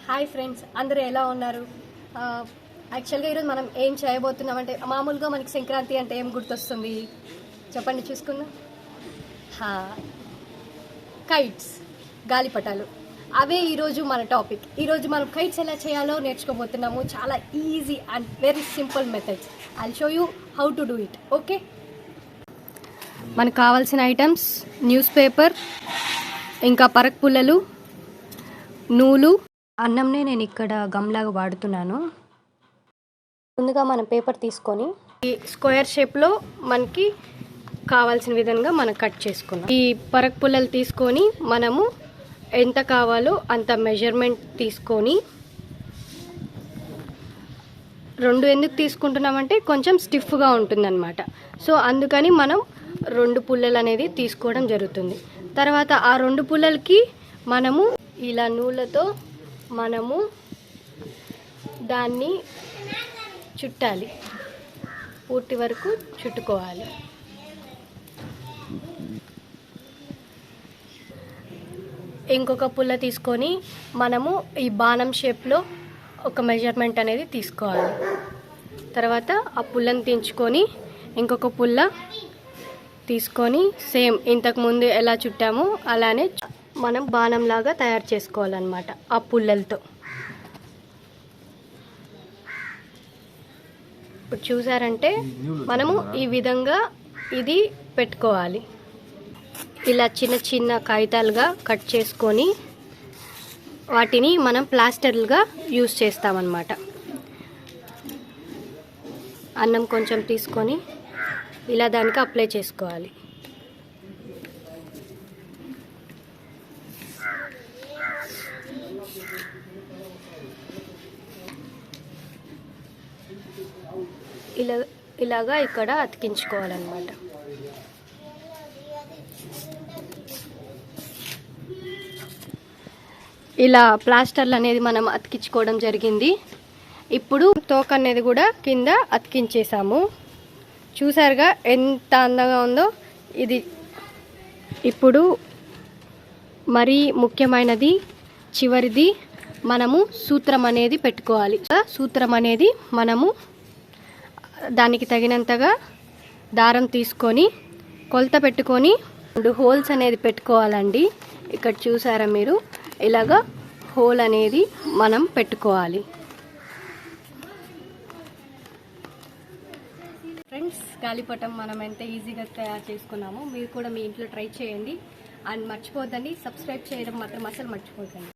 Hi friends, అందరూ ఎలా ఉన్నారు? యాక్చువల్గా ఈరోజు మనం ఏం చేయబోతున్నామంటే, మామూలుగా మనకి సంక్రాంతి అంటే ఏం గుర్తొస్తుంది చెప్పండి చూసుకుందాం. కైట్స్, గాలిపటాలు. అవే ఈరోజు మన టాపిక్. ఈరోజు మనం కైట్స్ ఎలా చేయాలో నేర్చుకోబోతున్నాము. చాలా easy and very simple methods. I show you how to do it. Okay, మనకు కావాల్సిన ఐటమ్స్ న్యూస్ పేపర్, ఇంకా పరక్ పుల్లలు, నూలు. అన్నంనే నేను ఇక్కడ గమ్లాగా వాడుతున్నాను. ముందుగా మనం పేపర్ తీసుకొని ఈ స్క్వేర్ షేప్లో మనకి కావాల్సిన విధంగా మనం కట్ చేసుకున్నాం. ఈ పరక్ పుల్లలు తీసుకొని మనము ఎంత కావాలో అంత మెజర్మెంట్ తీసుకొని, రెండు ఎందుకు తీసుకుంటున్నామంటే కొంచెం స్టిఫ్గా ఉంటుందన్నమాట. సో అందుకని మనం 2 పుల్లలు అనేది తీసుకోవడం జరుగుతుంది. తర్వాత ఆ 2 పుల్లలకి మనము ఇలా నూలతో మనము దాన్ని చుట్టాలి, పూర్తి వరకు చుట్టుకోవాలి. ఇంకొక పుల్ల తీసుకొని మనము ఈ బాణం షేప్లో ఒక మెజర్మెంట్ అనేది తీసుకోవాలి. తర్వాత ఆ పుల్లని దించుకొని ఇంకొక పుల్ల తీసుకొని సేమ్ ఇంతకుముందు ఎలా చుట్టామో అలానే మనం బాణంలాగా తయారు చేసుకోవాలన్నమాట ఆ పుల్లలతో. ఇప్పుడు చూసారంటే మనము ఈ విధంగా ఇది పెట్టుకోవాలి. ఇలా చిన్న చిన్న కాగితాలుగా కట్ చేసుకొని వాటిని మనం ప్లాస్టర్లుగా యూజ్ చేస్తామన్నమాట. అన్నం కొంచెం తీసుకొని ఇలా దానికి అప్లై చేసుకోవాలి. ఇలాగా ఇక్కడ అతికించుకోవాలన్నమాట. ఇలా ప్లాస్టర్లు అనేది మనం అతికించుకోవడం జరిగింది. ఇప్పుడు తోక అనేది కూడా కింద అతికించేసాము. చూసారుగా ఎంత అందంగా ఉందో ఇది. ఇప్పుడు మరీ ముఖ్యమైనది చివరిది, మనము సూత్రం అనేది పెట్టుకోవాలి. సూత్రం అనేది మనము దానికి తగినంతగా దారం తీసుకొని కొలత పెట్టుకొని 2 హోల్స్ అనేది పెట్టుకోవాలండి. ఇక్కడ చూసారా మీరు, ఇలాగా హోల్ అనేది మనం పెట్టుకోవాలి. ఫ్రెండ్స్, గాలిపటం మనం ఎంత ఈజీగా తయారు చేసుకున్నామో మీరు కూడా మీ ఇంట్లో ట్రై చేయండి. అండ్ మర్చిపోద్దండి, సబ్స్క్రైబ్ చేయడం మాత్రం అసలు మర్చిపోద్దండి.